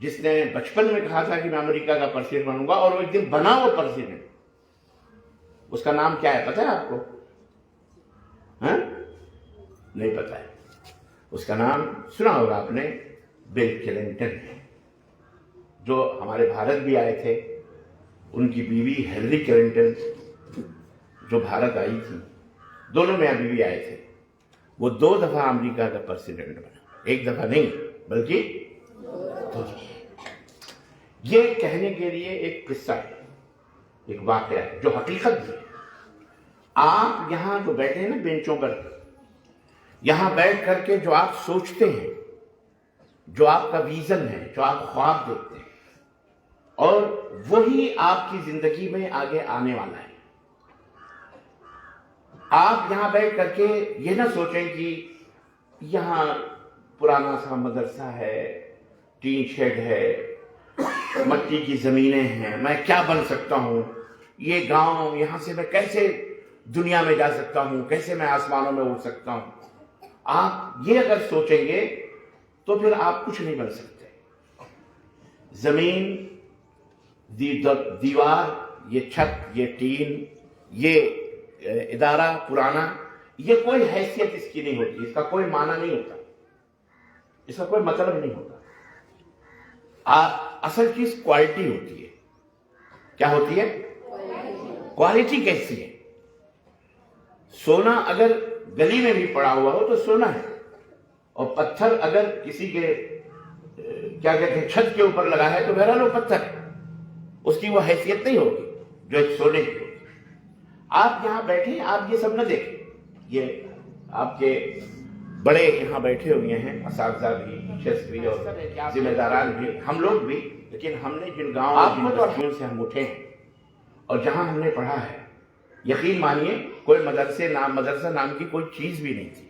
جس نے بچپن میں کہا تھا کہ میں امریکہ کا پریزیڈنٹ بنوں گا اور وہ ایک دن بنا وہ پریزیڈنٹ، اس کا نام کیا ہے پتہ ہے آپ کو؟ ہاں نہیں پتہ ہے؟ اس کا نام سنا ہوگا آپ نے، بل کلنٹن ہے، جو ہمارے بھارت بھی آئے تھے، ان کی بیوی ہیلری کلنٹن جو بھارت آئی تھی، دونوں میاں بیوی آئے تھے، وہ 2 دفعہ امریکہ کا پریزیڈنٹ بنا، 1 دفعہ نہیں بلکہ 2 دفعہ۔ یہ کہنے کے لیے ایک قصہ ہے، ایک واقعہ ہے جو حقیقت بھی ہے۔ آپ یہاں جو بیٹھے ہیں نا بینچوں پر، یہاں بیٹھ کر کے جو آپ سوچتے ہیں، جو آپ کا ویژن ہے، جو آپ خواب دیکھتے ہیں، اور وہی آپ کی زندگی میں آگے آنے والا ہے۔ آپ یہاں بیٹھ کر کے یہ نہ سوچیں کہ یہاں پرانا سا مدرسہ ہے، ٹین شیڈ ہے، مٹی کی زمینیں ہیں، میں کیا بن سکتا ہوں، یہ گاؤں، یہاں سے میں کیسے دنیا میں جا سکتا ہوں، کیسے میں آسمانوں میں اڑ سکتا ہوں۔ آپ یہ اگر سوچیں گے تو پھر آپ کچھ نہیں بن سکتے۔ زمین، دیوار، یہ چھت، یہ ٹین، یہ ادارہ پرانا، یہ کوئی حیثیت اس کی نہیں ہوتی، اس کا کوئی معنی نہیں ہوتا، اس کا کوئی مطلب نہیں ہوتا۔ اصل چیز کوالٹی ہوتی ہے۔ کیا ہوتی ہے؟ کوالٹی کیسی ہے؟ سونا اگر گلی میں بھی پڑا ہوا ہو تو سونا ہے، اور پتھر اگر کسی کے کیا کہتے ہیں چھت کے اوپر لگا ہے تو بہرحال وہ پتھر ہے، اس کی وہ حیثیت نہیں ہوگی جو ایک سونے کی ہوگی۔ آپ یہاں بیٹھے، آپ یہ سب نہ دیکھیں، یہ آپ کے بڑے یہاں بیٹھے ہوئے ہیں، اساتذہ بھی، ٹیچرز بھی اور ذمہ داران بھی، ہم لوگ بھی، لیکن ہم نے جن گاؤں جن بستیوں سے ہم اٹھے ہیں اور جہاں ہم نے پڑھا ہے، یقین مانیے کوئی مدرسہ نام کی کوئی چیز بھی نہیں تھی۔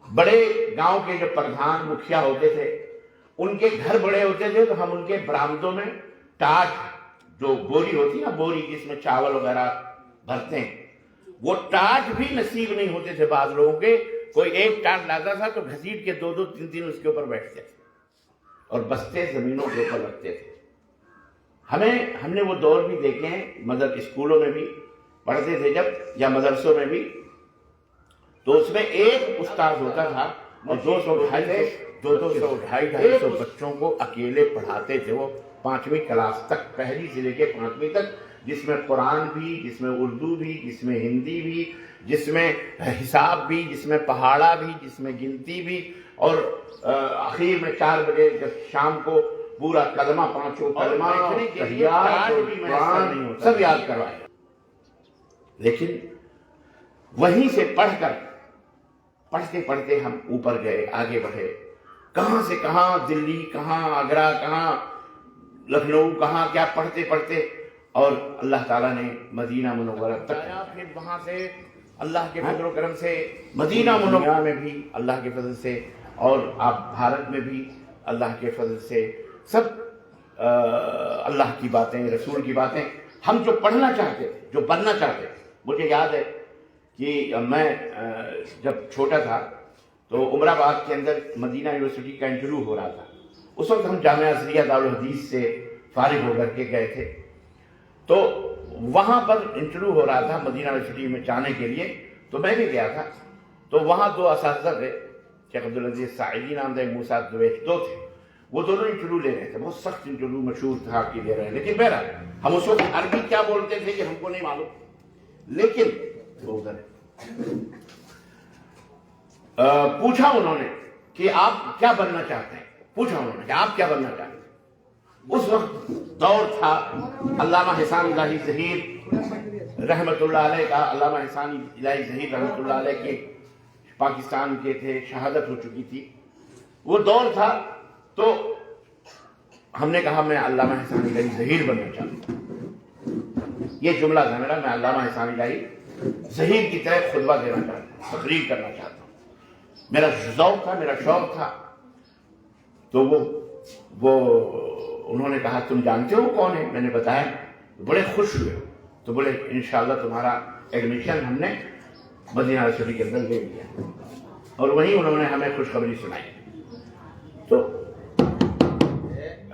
بڑے گاؤں کے جو پردھان مکھیا ہوتے تھے، ان کے گھر بڑے ہوتے تھے تو ہم ان کے برآمدوں میں ٹاٹ، جو بوری ہوتی ہے نا، بوری جس میں چاول وغیرہ بھرتے ہیں، وہ ٹاٹ بھی نصیب نہیں ہوتے تھے بعض لوگوں کے۔ کوئی ایک ٹاٹ لاتا تھا تو گھسیٹ کے 2-2 3-3 اس کے اوپر بیٹھتے تھے اور بستے زمینوں کے اوپر رکھتے تھے۔ ہم نے وہ دور بھی دیکھے ہیں، اسکولوں میں بھی پڑھتے تھے جب، یا مدرسوں میں بھی، تو اس میں ایک استاد ہوتا تھا اور 200-250 بچوں کو اکیلے پڑھاتے تھے۔ وہ 5ویں کلاس تک، پہلی سے لے کے 5ویں تک، جس میں قرآن بھی، جس میں اردو بھی، جس میں ہندی بھی، جس میں حساب بھی، جس میں پہاڑا بھی، جس میں گنتی بھی، اور آخر میں 4 بجے جب شام کو پورا کلمہ، 5 کلمہ، سب یاد کروائے۔ لیکن وہیں سے پڑھتے پڑھتے ہم اوپر گئے، آگے بڑھے، کہاں سے کہاں، دلی کہاں، آگرہ کہاں، لکھنؤ کہاں، کیا پڑھتے پڑھتے، اور اللہ تعالیٰ نے مدینہ منورہ تک آیا۔ پھر وہاں سے اللہ کے فضل و کرم سے مدینہ منورہ میں بھی اللہ کے فضل سے، اور آپ بھارت میں بھی اللہ کے فضل سے، سب اللہ کی باتیں، رسول کی باتیں، ہم جو پڑھنا چاہتے تھے، جو بننا چاہتے تھے۔ مجھے یاد ہے کہ میں جب چھوٹا تھا تو عمر آباد کے اندر مدینہ یونیورسٹی کا انٹرویو ہو رہا تھا۔ اس وقت ہم جامعہ ازہریہ دارالحدیث سے فارغ ہو کر کے گئے تھے، تو وہاں پر انٹرویو ہو رہا تھا مدینہ یونیورسٹی میں جانے کے لیے، تو میں بھی گیا تھا۔ تو وہاں 2 اساتذہ تھے، شیخ عبدالعزیز ساعدی نام تھا، موسیٰ دویش، 2 تھے، وہ دونوں انٹرویو لے رہے تھے۔ بہت سخت انٹرویو، مشہور تھا کہ لے رہے ہیں، لیکن بہرحال ہم اس وقت عربی کیا بولتے تھے کہ ہم کو نہیں معلوم، لیکن پوچھا انہوں نے کہ آپ کیا بننا چاہتے ہیں، پوچھا انہوں نے کہ آپ کیا بننا چاہتے ہیں۔ اس وقت دور تھا علامہ احسان الہی ظہیر رحمۃ اللہ علیہ کا، علامہ احسان الہی ظہیر رحمۃ اللہ علیہ کے پاکستان کے تھے، شہادت ہو چکی تھی، وہ دور تھا۔ تو ہم نے کہا میں علامہ احسان الہی ظہیر بننا چاہتا ہوں، یہ جملہ تھا میرا، میں علامہ احسان الہی ظہیر کی طرح خطبہ دینا چاہتا ہوں، تقریر کرنا چاہتا ہوں، میرا ذوق تھا، میرا شوق تھا۔ تو وہ انہوں نے کہا تم جانتے ہو کون ہے؟ میں نے بتایا، بڑے خوش ہوئے، تو بولے انشاءاللہ تمہارا ایڈمیشن ہم نے مدینہ یونیورسٹی کے اندر لے لیا، اور وہیں انہوں نے ہمیں خوشخبری سنائی۔ تو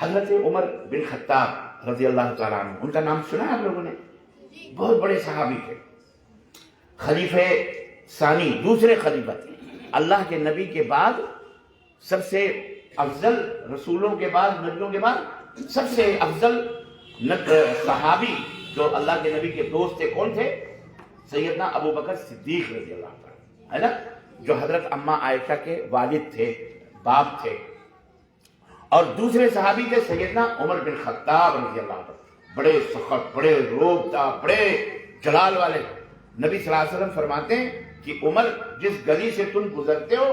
حضرت عمر بن خطاب رضی اللہ تعالیٰ عنہ، ان کا نام سنا ہے آپ لوگوں نے؟ بہت بڑے صحابی تھے، خلیفہ ثانی، دوسرے خلیفہ تھے، اللہ کے نبی کے بعد سب سے افضل، رسولوں کے بعد، نبیوں کے بعد سب سے افضل صحابی جو اللہ کے نبی کے دوست تھے کون تھے؟ سیدنا ابو بکر صدیق رضی اللہ عنہ، ہے نا، جو حضرت اماں عائشہ کے والد تھے، باپ تھے۔ اور دوسرے صحابی تھے سیدنا عمر بن خطاب رضی اللہ عنہ، بڑے سخت، بڑے روبدہ، بڑے جلال والے۔ نبی صلی اللہ علیہ وسلم فرماتے ہیں کہ عمر، جس گلی سے تم گزرتے ہو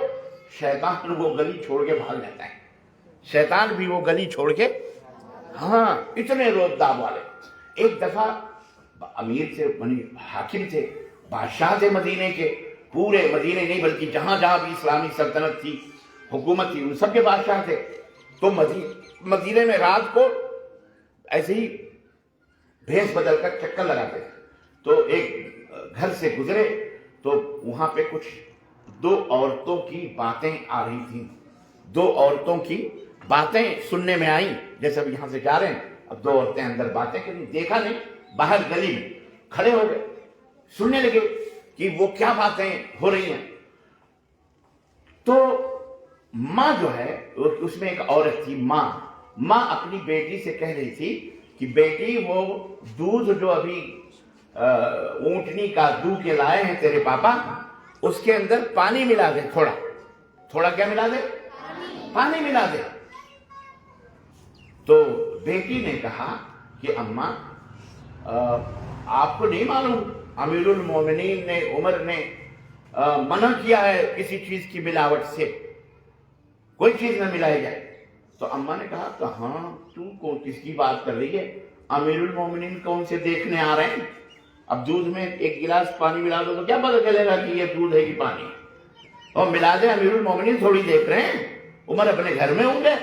شیطان وہ گلی چھوڑ کے بھاگ جاتا ہے، شیطان بھی وہ گلی چھوڑ کے، ہاں، اتنے روبدہ والے۔ ایک دفعہ امیر تھے، حاکم تھے، بادشاہ تھے مدینے کے، پورے مدینے نہیں بلکہ جہاں جہاں بھی اسلامی سلطنت تھی، حکومت تھی، ان سب کے بادشاہ تھے۔ تو مدینے میں رات کو ایسے ہی بھیس بدل کر چکر لگاتے تھے۔ تو ایک گھر سے گزرے تو وہاں پہ کچھ دو عورتوں کی باتیں آ رہی تھیں، دو عورتوں کی باتیں سننے میں آئیں، جیسے اب یہاں سے جا رہے ہیں، اب دو عورتیں اندر باتیں کریں، دیکھا نہیں، باہر گلی میں کھڑے ہو گئے، سننے لگے کہ وہ کیا باتیں ہو رہی ہیں۔ تو ماں جو ہے، اس میں ایک عورت تھی، ماں اپنی بیٹی سے کہہ رہی تھی کہ بیٹی وہ دودھ جو ابھی اونٹنی کا دو کے لائے ہیں تیرے پاپا، اس کے اندر پانی ملا دے، تھوڑا کیا ملا دے؟ پانی ملا دے۔ تو بیٹی نے کہا کہ اماں آپ کو نہیں معلوم امیر المومنین نے، عمر نے منع کیا ہے کسی چیز کی ملاوٹ سے، کوئی چیز نہ ملائی جائے۔ تو اماں نے کہا کہ ہاں، تو کس کی بات کر رہی ہے؟ امیر المومنین کون سے دیکھنے آ رہے ہیں؟ اب دودھ میں ایک گلاس پانی ملا دو تو کیا پتہ چلے گا کہ یہ دودھ ہے کہ پانی ہے؟ اور ملا دے، امیر المومنین تھوڑی دیکھ رہے ہیں، عمر اپنے گھر میں ہوں گے،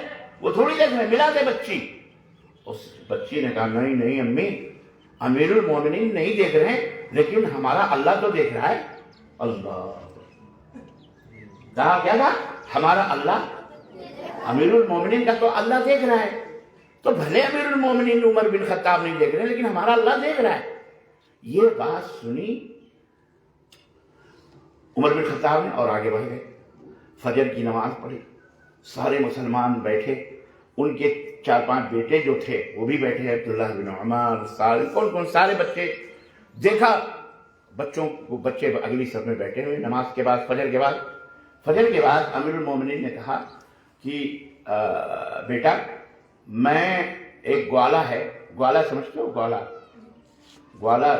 وہ تھوڑی دیکھ رہے ہیں، ملا دے بچی۔ اس بچی نے کہا نہیں امی، امیر المومنین نہیں دیکھ رہے ہیں، لیکن ہمارا اللہ تو دیکھ رہا ہے۔ اللہ کہا، کیا کہا؟ ہمارا اللہ، امیر المومنین کا تو اللہ دیکھ رہا ہے، تو بھلے امیر المومنین عمر بن خطاب نہیں دیکھ رہے لیکن ہمارا اللہ دیکھ رہا ہے۔ یہ بات سنی عمر بن خطاب نے اور آگے بڑھ گئے، فجر کی نماز پڑھی، سارے مسلمان بیٹھے، ان کے 4-5 بیٹے جو تھے وہ بھی بیٹھے، عبداللہ بن عمر، سارے بچے، دیکھا بچے اگلی صف میں بیٹھے ہوئے، نماز کے بعد، فجر کے بعد امیر المومنین نے کہا کہ بیٹا، میں ایک گوالا ہے، گوالا سمجھتے ہو؟ گوالا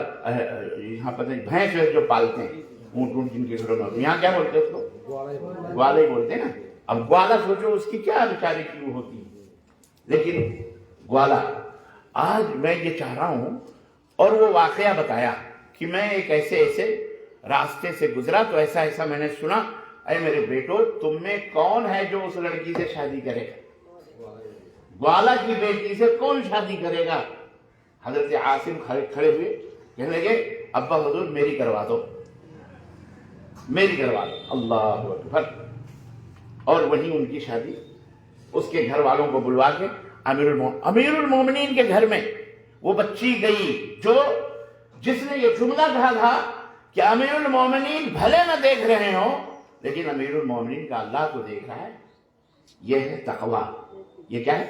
یہاں پر بھینس جو پالتے ہیں، اونٹ جن کے گھروں میں، یہاں کیا بولتے ہیں اس کو؟ گوالا ہی بولتے ہیں نا۔ اب گوالا سوچو اس کی کیا بیچارے کی وہ ہوتی ہے، لیکن گوالا، آج میں یہ چاہ رہا ہوں، اور وہ واقعہ بتایا کہ میں ایک ایسے راستے سے گزرا تو ایسا میں نے سنا، اے میرے بیٹو، تم میں کون ہے جو اس لڑکی سے شادی کرے گا؟ گوالا کی بیٹی سے کون شادی کرے گا؟ حضرت عاصم کھڑے ہوئے، کہنے لگے ابا حضور میری کروا دو۔ اللہ اکبر۔ اور وہیں ان کی شادی، اس کے گھر والوں کو بلوا کے امیر المومنین کے گھر میں وہ بچی گئی جس نے یہ جملہ کہا تھا کہ امیر المومنین بھلے نہ دیکھ رہے ہوں لیکن امیر المومنین کا اللہ تو دیکھ رہا ہے۔ یہ ہے تقوی۔ یہ کیا ہے؟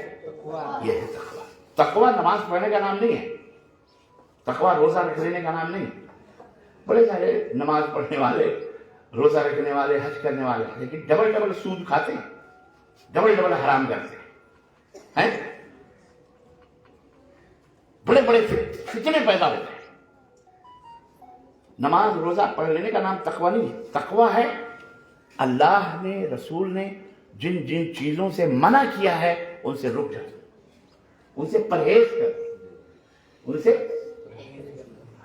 یہ ہے تقوی۔ تقوی نماز پڑھنے کا نام نہیں ہے، تقوی روزہ رکھ لینے کا نام نہیں۔ بڑے سارے نماز پڑھنے والے، روزہ رکھنے والے، حج کرنے والے، لیکن ڈبل سود کھاتے ہیں، ڈبل حرام کرتے ہیں، بڑے فتنے پیدا ہوتے ہیں۔ نماز روزہ پڑھ لینے کا نام تقوی نہیں ہے۔ تقوی ہے اللہ نے، رسول نے جن چیزوں سے منع کیا ہے ان سے رک جا، ان سے پرہیز کر، ان سے،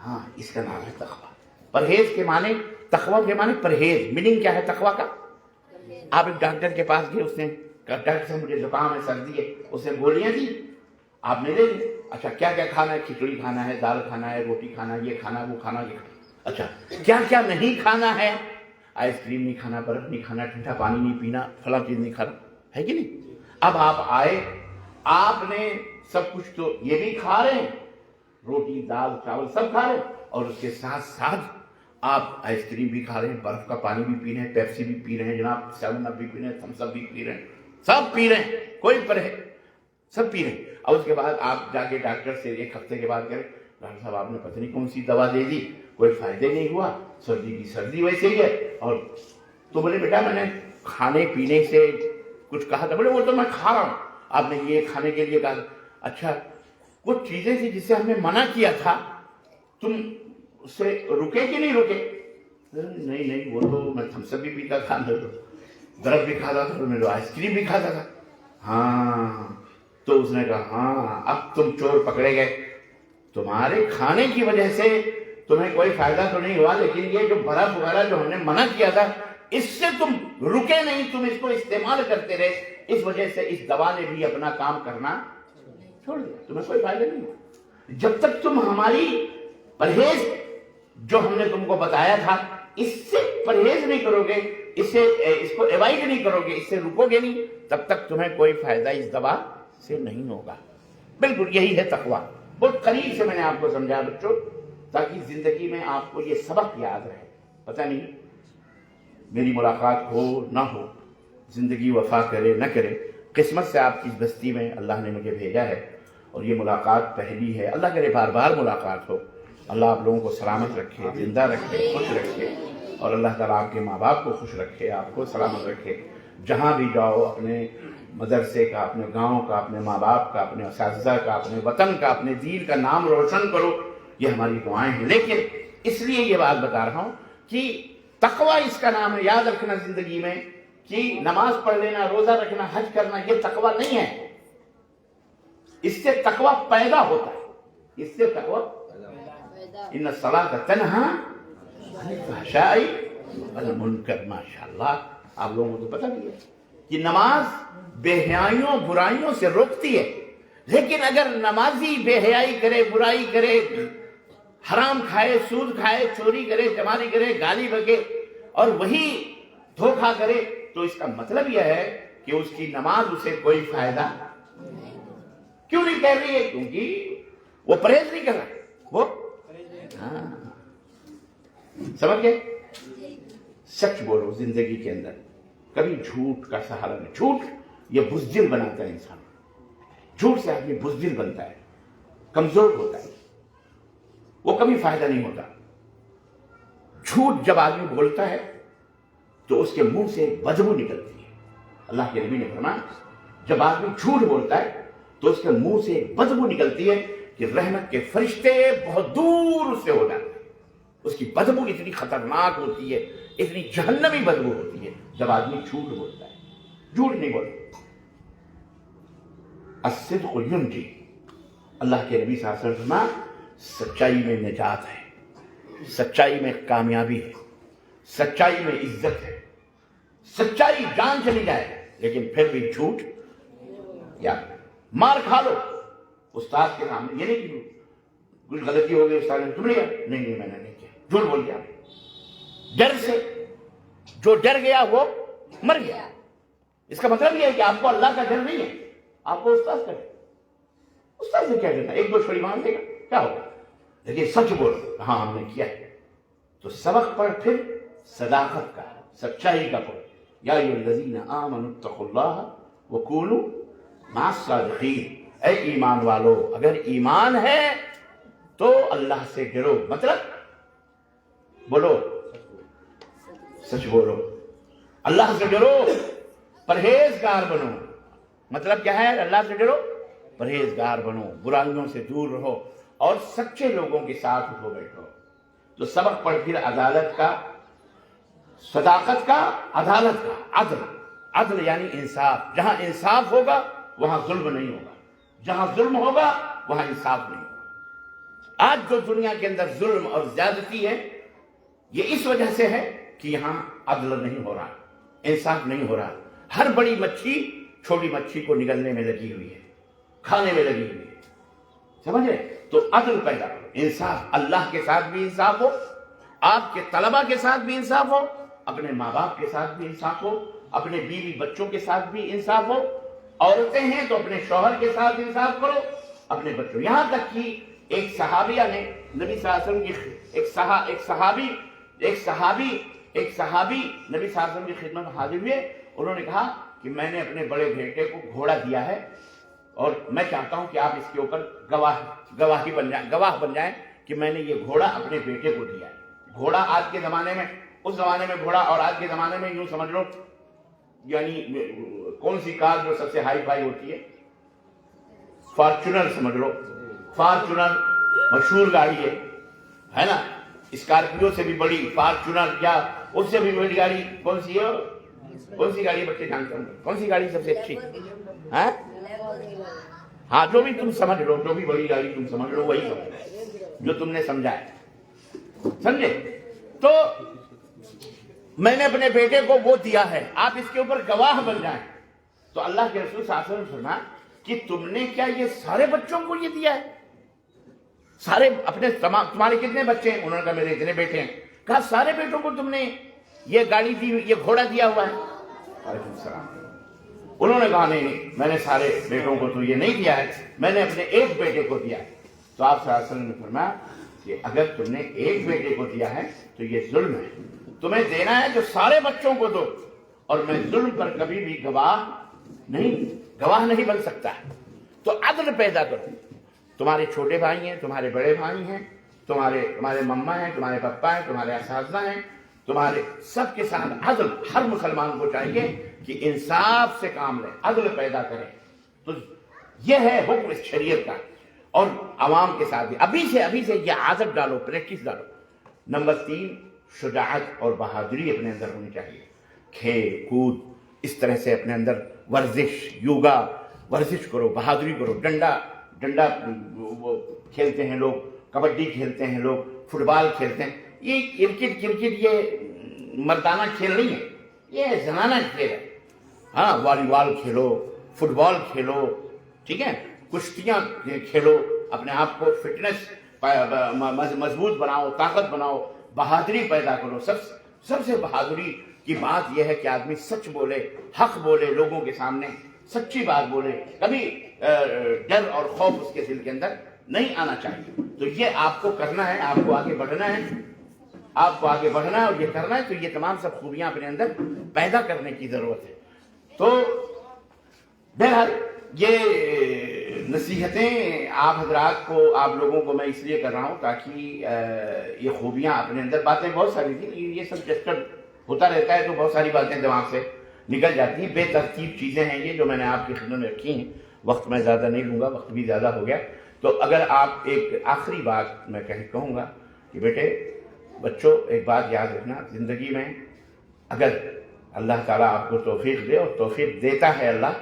ہاں، اس کا نام ہے تقوی۔ پرہیز کے معنی، تقوی کے معنی پرہیز۔ میننگ کیا ہے تقوی کا؟ آپ ایک ڈاکٹر کے پاس گئے، اس نے کہا ڈاکٹر صاحب مجھے زکام ہے، سردی ہے، اس نے گولیاں دی، آپ نے لے لی۔ اچھا کیا کھانا ہے؟ کھچڑی کھانا ہے، دال کھانا ہے، روٹی کھانا ہے، یہ کھانا، وہ کھانا، یہ کھانا۔ اچھا کیا نہیں کھانا ہے؟ آئس کریم نہیں کھانا، برف نہیں کھانا، ٹھنڈا پانی نہیں پینا، فلاں چیز نہیں کھانا، ہے کہ نہیں؟ اب آپ آئے، آپ نے سب کچھ تو یہ بھی کھا رہے ہیں، روٹی دال چاول سب کھا رہے ہیں، اور اس کے ساتھ ساتھ آپ آئس کریم بھی کھا رہے ہیں، برف کا پانی بھی پی رہے ہیں، پیپسی بھی پی رہے ہیں جناب، 7 اپ بھی پی رہے ہیں، تھمس اپ بھی پی رہے ہیں، سب پی رہے ہیں، کوئی پرہیز، سب پی رہے ہیں۔ اور اس کے بعد آپ جا کے ڈاکٹر سے 1 ہفتے کے بعد کہیں ڈاکٹر صاحب آپ نے پتہ نہیں کون سی دوا دے دی، کوئی فائدہ نہیں ہوا، سردی کی سردی ویسے ہی ہے۔ اور تو بولے بیٹا میں نے کھانے پینے سے کچھ کہا تھا؟ بولے وہ تو میں کھا رہا ہوں، آپ نے یہ کھانے کے لیے کہا تھا۔ اچھا کچھ چیزیں تھی جس سے ہم نے منع کیا تھا، تم اس سے رکے کہ نہیں رکے؟ نہیں وہ تو میں تھمس اپ بھی پیتا تھا، برف بھی کھاتا تھا، میں آئس کریم بھی کھاتا تھا۔ ہاں تو اس نے کہا ہاں اب تم چور پکڑے گئے، تمہارے کھانے کی وجہ سے تمہیں کوئی فائدہ تو نہیں ہوا، لیکن یہ جو برف وغیرہ جو ہم نے منع کیا تھا اس سے تم رکے نہیں، تم اس کو استعمال کرتے رہے، اس وجہ سے اس دوا نے بھی اپنا کام کرنا چھوڑ دیا، تمہیں کوئی فائدہ نہیں ہوا۔ جب تک تم ہماری پرہیز جو ہم نے تم کو بتایا تھا اس سے پرہیز نہیں کرو گے، اس کو ایوائڈ نہیں کرو گے، اس سے رکو گے نہیں، تب تک تمہیں کوئی فائدہ اس دوا سے نہیں ہوگا۔ بالکل یہی ہے تقویٰ۔ بہت قریب سے میں نے آپ کو سمجھا بچوں، تاکہ زندگی میں آپ کو یہ سبق یاد رہے۔ پتہ نہیں میری ملاقات ہو نہ ہو، زندگی وفا کرے نہ کرے، قسمت سے آپ کی بستی میں اللہ نے مجھے بھیجا ہے، اور یہ ملاقات پہلی ہے، اللہ کرے بار بار ملاقات ہو۔ اللہ آپ لوگوں کو سلامت رکھے، زندہ رکھے، خوش رکھے، اور اللہ تعالیٰ آپ کے ماں باپ کو خوش رکھے، آپ کو سلامت رکھے۔ جہاں بھی جاؤ اپنے مدرسے کا، اپنے گاؤں کا، اپنے ماں باپ کا، اپنے اساتذہ کا، اپنے وطن کا، اپنے دین کا نام روشن کرو، یہ ہماری دعائیں ہیں۔ لیکن اس لیے یہ بات بتا رہا ہوں کہ تقویٰ اس کا نام ہے، یاد رکھنا زندگی میں کہ نماز پڑھ لینا، روزہ رکھنا، حج کرنا یہ تقویٰ نہیں ہے، اس سے تقویٰ پیدا ہوتا ہے، اس سے تقویٰ ان الصلاۃ تنہی عن الفحشاء والمنکر۔ ماشاءاللہ آپ لوگوں کو تو پتہ بھی ہے کہ نماز بے حیائیوں برائیوں سے روکتی ہے، لیکن اگر نمازی بے حیائی کرے، برائی کرے، حرام کھائے، سود کھائے، چوری کرے، چماری کرے، گالی بکے اور وہی دھوکہ کرے، تو اس کا مطلب یہ ہے کہ اس کی نماز اسے کوئی فائدہ کیوں نہیں کر رہی ہے؟ کیونکہ وہ پرہیز نہیں کر رہا، وہ سمجھ گئے؟ سچ بولو زندگی کے اندر، کبھی جھوٹ کا سہارا نہیں۔ جھوٹ یہ بزدل بناتا ہے انسان، جھوٹ سے آدمی بزدل بنتا ہے، کمزور ہوتا ہے، وہ کبھی فائدہ نہیں ہوتا۔ جھوٹ جب آدمی بولتا ہے تو اس کے منہ سے بدبو نکلتی ہے۔ اللہ کے نبی نے فرمایا جب آدمی جھوٹ بولتا ہے تو اس کے منہ سے بدبو نکلتی ہے کہ رحمت کے فرشتے بہت دور سے ہو جاتے ہیں۔ اس کی بدبو اتنی خطرناک ہوتی ہے، اتنی جہنمی بدبو ہوتی ہے جب آدمی جھوٹ بولتا ہے۔ جھوٹ نہیں بولتا۔ الصدق ینجی، اللہ کے نبی صلی اللہ علیہ وسلم سچائی میں نجات ہے، سچائی میں کامیابی ہے، سچائی میں عزت ہے۔ سچائی جان چلی جائے لیکن پھر بھی جھوٹ یا مار کھا لو استاد کے سامنے، یہ نہیں کہ کچھ غلطی ہو گئی استاد نے تم نے کیا، نہیں میں نے نہیں کیا، جھوٹ بول گیا۔ ڈر سے جو ڈر گیا وہ مر گیا۔ اس کا مطلب یہ ہے کہ آپ کو اللہ کا ڈر نہیں ہے، آپ کو استاد کا ڈر۔ استاد سے کیا ڈرنا، 1-2 چھڑی مار دے گا کیا ہوگا، لیکن سچ بولو ہاں ہم نے کیا ہے۔ تو سبق پڑھ پھر صداقت کا، سچائی کا پڑھ۔ یا ایھا الذین آمنوا اتقوا اللہ وکونوا مع الصادقین، اے ایمان والو اگر ایمان ہے تو اللہ سے ڈرو، مطلب بولو سچ بولو، اللہ سے ڈرو، پرہیزگار بنو۔ مطلب کیا ہے؟ اللہ سے ڈرو، پرہیزگار بنو، برائیوں سے دور رہو اور سچے لوگوں کے ساتھ اٹھو بیٹھو۔ تو سبق پڑھ پھر عدالت کا، صداقت کا، عدالت کا، عدل۔ عدل یعنی انصاف، جہاں انصاف ہوگا وہاں ظلم نہیں ہوگا، جہاں ظلم ہوگا وہاں انصاف نہیں ہوگا۔ آج جو دنیا کے اندر ظلم اور زیادتی ہے یہ اس وجہ سے ہے کہ یہاں عدل نہیں ہو رہا، انصاف نہیں ہو رہا۔ ہر بڑی مچھی چھوٹی مچھی کو نگلنے میں لگی ہوئی ہے، کھانے میں لگی ہوئی ہے، سمجھ رہے؟ تو عدل پیدا کرو، انصاف، اللہ کے ساتھ بھی انصاف ہو، آپ کے طلبہ کے ساتھ بھی انصاف ہو، اپنے ماں باپ کے ساتھ بھی انصاف ہو، اپنے بیوی بچوں کے ساتھ بھی انصاف ہو، عورتیں ہیں تو اپنے شوہر کے ساتھ انصاف کرو، اپنے بچوں، یہاں تک کہ ایک صحابیہ نے نبی صلی اللہ علیہ وسلم کی ایک صحابی نبی صلی اللہ علیہ وسلم کی خدمت میں حاضر ہوئے، انہوں نے کہا کہ میں نے اپنے بڑے بیٹے کو گھوڑا دیا ہے اور میں چاہتا ہوں کہ آپ اس کے اوپر گواہ بن جائیں کہ میں نے یہ گھوڑا اپنے بیٹے کو دیا ہے۔ گھوڑا آج کے زمانے میں، اس زمانے میں گھوڑا اور آج کے زمانے میں یوں سمجھ لو، یعنی کون سی کار جو سب سے ہائی فائی ہوتی ہے؟ فارچونر سمجھ لو، فارچونر مشہور گاڑی ہے نا، اسکارپیو سے بھی بڑی فارچونر، یا اس سے بھی بڑی گاڑی کون سی ہے؟ کون سی گاڑی بچے جانتے ہوں؟ کون سی گاڑی سب سے اچھی؟ ہاں جو بھی تم سمجھ لو، جو بھی بڑی گاڑی تم سمجھ لو وہی سمجھ جو تم نے سمجھا ہے، سمجھے؟ تو میں نے اپنے بیٹے کو وہ دیا ہے، آپ اس کے اوپر گواہ بن جائیں۔ تو اللہ کے رسول صلی اللہ علیہ وسلم نے فرمایا کہ تم نے کیا یہ سارے بچوں کو یہ دیا ہے؟ سارے اپنے تمہارے کتنے بچے ہیں؟ انہوں نے کہا میرے اتنے بیٹے ہیں۔ کہا سارے بیٹوں کو تم نے یہ گاڑی دی، یہ گھوڑا دیا ہوا ہے؟ وعلیکم السلام۔ انہوں نے کہا نہیں، میں نے سارے بیٹوں کو تو یہ نہیں دیا ہے، میں نے اپنے ایک بیٹے کو دیا ہے۔ تو آپ صلی اللہ علیہ وسلم نے فرمایا کہ اگر تم نے ایک بیٹے کو دیا ہے تو یہ ظلم ہے، تمہیں دینا ہے جو سارے بچوں کو دو، اور میں ظلم پر کبھی بھی گواہ نہیں بن سکتا ہے۔ تو عدل پیدا کرو، تمہارے چھوٹے بھائی ہیں، تمہارے بڑے بھائی ہیں، تمہارے مما ہیں، تمہارے پپا ہیں، تمہارے اساتذہ ہیں، تمہارے سب کے ساتھ عدل۔ ہر مسلمان کو چاہیے کہ انصاف سے کام لے، عدل پیدا کرے۔ تو یہ ہے حکم اس شریعت کا، اور عوام کے ساتھ بھی ابھی سے یہ عادت ڈالو، پریکٹس ڈالو۔ نمبر 3، شجاعت اور بہادری اپنے اندر ہونی چاہیے، کھیل کود اس طرح سے اپنے اندر، ورزش، یوگا، ورزش کرو، بہادری کرو۔ ڈنڈا وہ کھیلتے ہیں لوگ، کبڈی کھیلتے ہیں لوگ، فٹ بال کھیلتے ہیں۔ یہ کرکٹ یہ مردانہ کھیل نہیں ہے، یہ زنانہ کھیل ہے۔ ہاں، والی بال کھیلو، فٹ بال کھیلو، ٹھیک ہے، کشتیاں کھیلو، اپنے آپ کو فٹنس مضبوط بناؤ، طاقت بناؤ، بہادری پیدا کرو۔ سب سے بہادری کی بات یہ ہے کہ آدمی سچ بولے، حق بولے، لوگوں کے سامنے سچی بات بولے، کبھی ڈر اور خوف اس کے دل کے اندر نہیں آنا چاہیے۔ تو یہ آپ کو کرنا ہے، آپ کو آگے بڑھنا ہے، اور یہ کرنا ہے، تو یہ تمام سب خوبیاں اپنے اندر پیدا کرنے کی ضرورت ہے۔ تو بہرحال یہ نصیحتیں آپ حضرات کو، آپ لوگوں کو میں اس لیے کر رہا ہوں تاکہ یہ خوبیاں اپنے اندر، باتیں بہت ساری تھیں، یہ سب ڈسٹرب ہوتا رہتا ہے تو بہت ساری باتیں دماغ سے نکل جاتی ہیں، بے ترتیب چیزیں ہیں یہ جو میں نے آپ کی خدمت میں رکھی ہیں۔ وقت میں زیادہ نہیں لوں گا، وقت بھی زیادہ ہو گیا۔ تو اگر آپ ایک آخری بات میں کہوں گا کہ بیٹے، بچوں، ایک بات یاد رکھنا، زندگی میں اگر اللہ تعالیٰ آپ کو توفیق دے، اور توفیق دیتا ہے اللہ،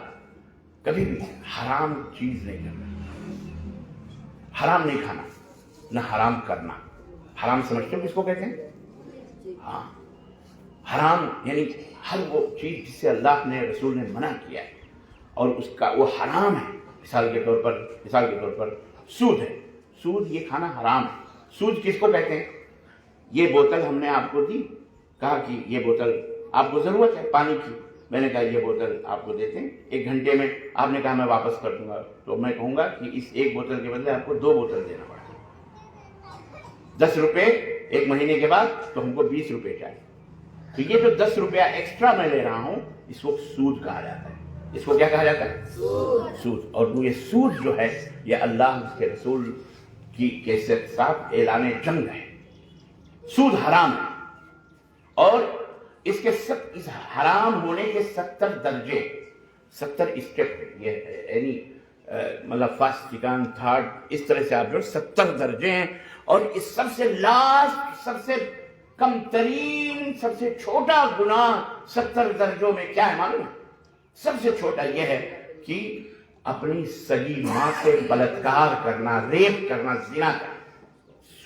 کبھی بھی حرام چیز نہیں کرنا، حرام نہیں کھانا، نہ حرام کرنا۔ حرام سمجھتے ہو کس کو کہتے ہیں؟ ہاں، حرام یعنی ہر وہ چیز جس سے اللہ نے، رسول نے منع کیا ہے اور اس کا وہ حرام ہے۔ مثال کے طور پر سود ہے، سود یہ کھانا حرام ہے۔ سود کس کو کہتے ہیں؟ یہ بوتل ہم نے آپ کو دی، کہا کہ یہ بوتل آپ کو ضرورت ہے پانی کی، میں نے کہا یہ بوتل آپ کو دیتے ہیں، 1 گھنٹے میں آپ نے کہا میں واپس کر دوں گا، تو میں کہوں گا کہ اس 1 بوتل کے بدلے آپ کو 2 بوتل دینا پڑے گا، 10 روپے 1 مہینے کے بعد، تو ہم کو 20 روپے چاہیے۔ تو یہ جو 10 روپیہ ایکسٹرا میں لے رہا ہوں، اس کو سود کہا جاتا ہے۔ اس کو کیا کہا جاتا ہے؟ سود۔ اور یہ سود جو ہے، یہ اللہ اس کے رسول کے ساتھ اعلان جنگ ہے۔ سود حرام ہے، اور اس حرام ہونے کے 70 درجے، 70 اسٹیپ ہے، یہ یعنی مطلب فرسٹ، سیکنڈ، تھرڈ، اس طرح سے آپ جو 70 درجے ہیں۔ اور اس سب سے لاسٹ، سب سے کم ترین، سب سے چھوٹا گناہ 70 درجوں میں کیا ہے معلوم ہے؟ سب سے چھوٹا یہ ہے کہ اپنی سگی ماں سے بلاత్కాر کرنا، ریپ کرنا، زنا کرنا،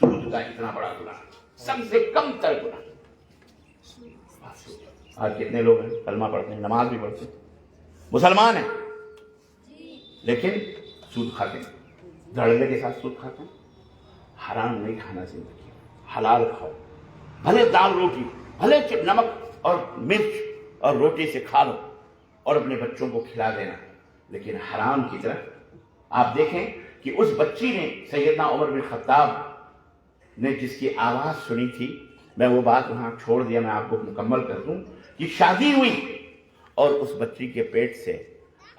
سود کا اتنا بڑا گناہ، سب سے کم تر گناہ۔ آج کتنے لوگ ہیں کلمہ پڑھتے ہیں، نماز بھی پڑھتے ہیں، مسلمان ہیں، لیکن سود کھاتے ہیں، دھڑلے کے ساتھ سود کھاتے ہیں۔ حرام نہیں کھانا زندگی، حلال کھاؤ، بھلے دال روٹی، بھلے نمک اور مرچ اور روٹی سے کھا لو، اور اپنے بچوں کو کھلا دینا، لیکن حرام کی طرف آپ دیکھیں کہ اس بچی نے سیدنا عمر بن خطاب نے جس کی آواز سنی تھی، میں وہ بات وہاں چھوڑ دیا، میں آپ کو مکمل کر دوں کہ شادی ہوئی اور اس بچی کے پیٹ سے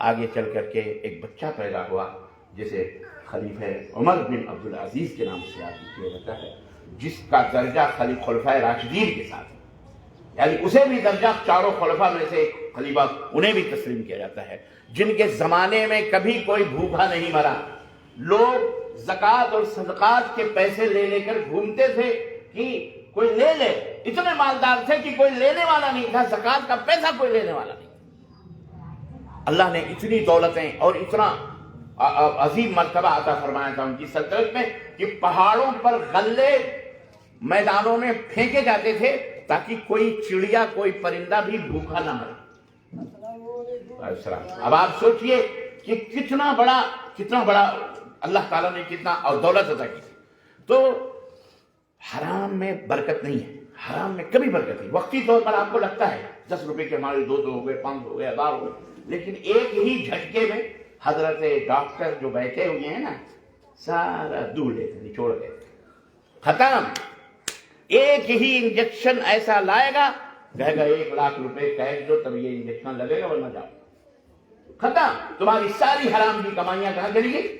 آگے چل کر کے ایک بچہ پیدا ہوا جسے خلیفہ عمر بن عبدالعزیز کے نام سے یاد کیا جاتا ہے، جس کا درجہ خلفۂ راشدین کے ساتھ، یعنی اسے بھی درجہ چاروں خلفاء میں سے ایک خلیفہ انہیں بھی تسلیم کیا جاتا ہے، جن کے زمانے میں کبھی کوئی بھوکا نہیں مرا۔ لوگ زکوٰۃ اور صدقات کے پیسے لے لے کر گھومتے تھے کہ کوئی لے لے، اتنے مالدار تھے کہ کوئی لینے والا نہیں تھا، زکوٰۃ کا پیسہ کوئی لینے والا نہیں۔ اللہ نے اتنی دولتیں اور اتنا عظیم مرتبہ عطا فرمایا تھا ان کی سلطنت میں کہ پہاڑوں پر غلے میدانوں میں پھینکے جاتے تھے تاکہ کوئی چڑیا، کوئی پرندہ بھی بھوکا نہ مرے۔ اب آپ سوچئے کہ کتنا بڑا اللہ تعالیٰ نے کتنا اور دولت عطا کی۔ تو حرام میں برکت نہیں ہے، حرام میں کبھی برکت نہیں۔ وقتی طور پر آپ کو لگتا ہے 10 روپے کے ہمارے 200 ہو گئے، 500 ہو گئے، 1000 ہو گئے، لیکن ایک ہی جھٹکے میں حضرت ڈاکٹر جو بیٹھے ہوئے ہیں نا، سارا دودھ لے کر نچوڑ گئے، ختم۔ ایک ہی انجیکشن ایسا لائے گا، کہے گا 1 لاکھ روپے کیش دو تب یہ انجیکشن لگے گا ورنہ جاؤ، ختم۔ تمہاری ساری حرام کی کمائیاں کہاں چلی گئی؟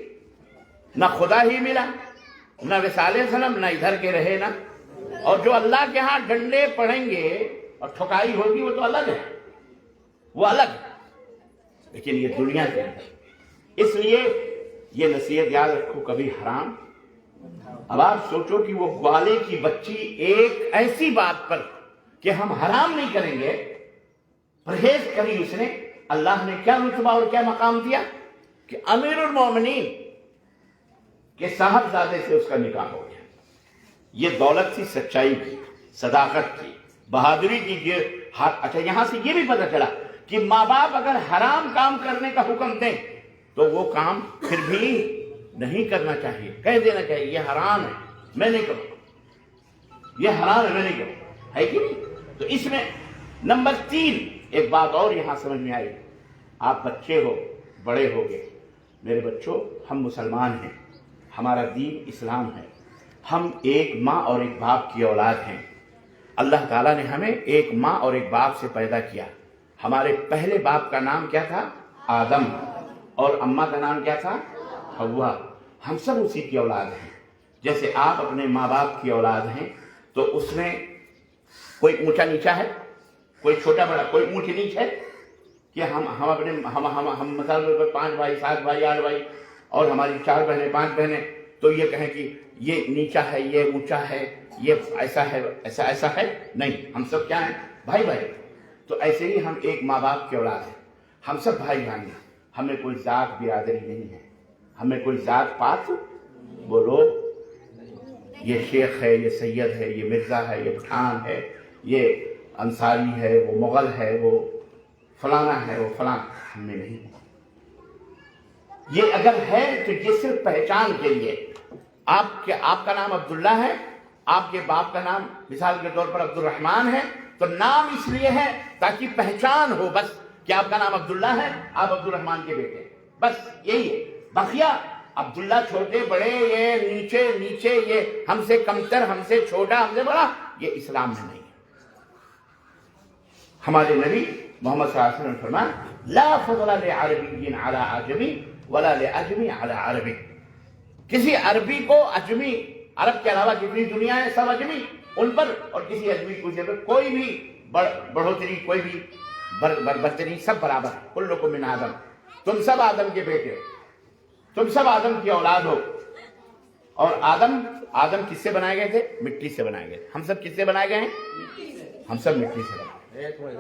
نہ خدا ہی ملا، نہ وصال صنم، نہ ادھر کے رہے نا۔ اور جو اللہ کے ہاں ڈنڈے پڑیں گے اور ٹھکائی ہوگی وہ تو الگ ہے، وہ الگ ہے، لیکن یہ دنیا کے اندر۔ اس لیے یہ نصیحت یاد رکھو، کبھی حرام۔ اب آپ سوچو کہ وہ گوالے کی بچی ایک ایسی بات پر کہ ہم حرام نہیں کریں گے پرہیز کری، اس نے اللہ نے کیا رتبہ اور کیا مقام دیا کہ امیر المومنین کے صاحبزادے سے اس کا نکاح ہو گیا۔ یہ دولت تھی، سچائی کی، صداقت کی، بہادری کی۔ اچھا، یہاں سے یہ بھی پتہ چلا کہ ماں باپ اگر حرام کام کرنے کا حکم دیں تو وہ کام پھر بھی نہیں کرنا چاہیے، کہہ دینا چاہیے یہ حرام ہے، میں نہیں کروں، یہ حرام ہے، میں نہیں کروں، ہے کہ نہیں؟ تو اس میں نمبر 3 ایک بات اور یہاں سمجھ میں آئی۔ آپ بچے ہو، بڑے ہو گئے، میرے بچوں، ہم مسلمان ہیں، ہمارا دین اسلام ہے، ہم ایک ماں اور ایک باپ کی اولاد ہیں۔ اللہ تعالیٰ نے ہمیں ایک ماں اور ایک باپ سے پیدا کیا۔ ہمارے پہلے باپ کا نام کیا تھا؟ آدم، اور اماں کا نام کیا تھا؟ حوا۔ ہم سب اسی کی اولاد ہیں۔ جیسے آپ اپنے ماں باپ کی اولاد ہیں تو اس میں کوئی اونچا نیچا ہے، کوئی چھوٹا بڑا، کوئی اونچ نیچ ہے کہ ہم مثال 5 بھائی، 7 بھائی، 8 بھائی، اور ہماری 4 بہنیں، 5 بہنیں، تو یہ کہیں کہ یہ نیچا ہے، یہ اونچا ہے، یہ ایسا ہے، ایسا ہے؟ نہیں، ہم سب کیا ہیں؟ بھائی بھائی۔ تو ایسے ہی ہم ایک ماں باپ کی اولاد ہیں، ہم سب بھائی بھائی ہیں، ہمیں کوئی ذات برادری نہیں ہے، ہمیں کوئی ذات پات بولو، یہ شیخ ہے، یہ سید ہے، یہ مرزا ہے، یہ پٹھان ہے، یہ انصاری ہے، وہ مغل ہے، وہ فلانا ہے، وہ فلاں، ہم میں نہیں۔ یہ اگر ہے تو یہ صرف پہچان کے لیے۔ آپ کا نام عبداللہ ہے، آپ کے باپ کا نام مثال کے طور پر عبد الرحمن ہے، تو نام اس لیے ہے تاکہ پہچان ہو بس کہ آپ کا نام عبداللہ ہے، آپ عبد الرحمن کے بیٹے ہیں، بس یہی ہے۔ بقیہ عبداللہ چھوٹے بڑے، یہ نیچے، یہ ہم سے کمتر، ہم سے چھوٹا، ہم سے بڑا، یہ اسلام میں نہیں ہے۔ ہمارے نبی محمد صلی اللہ علیہ وسلم نے فرمایا لا فضل لعربی علی عجمی ولا لعجمی علی عربی۔ کسی عربی کو اجمی، عرب کے علاوہ جتنی دنیا ہے سب اجمی، ان پر، اور کسی اجمی کو کوئی بھی بڑھوتری، کوئی بھی برتری، سب برابر ہے۔ کلکم من آدم، تم سب آدم کے بیٹے ہو، تم سب آدم کی اولاد ہو۔ اور آدم کس سے بنائے گئے تھے؟ مٹی سے بنائے گئے۔ ہم سب کس سے بنائے گئے ہیں؟ ہم سب مٹی سے بنائے گئے۔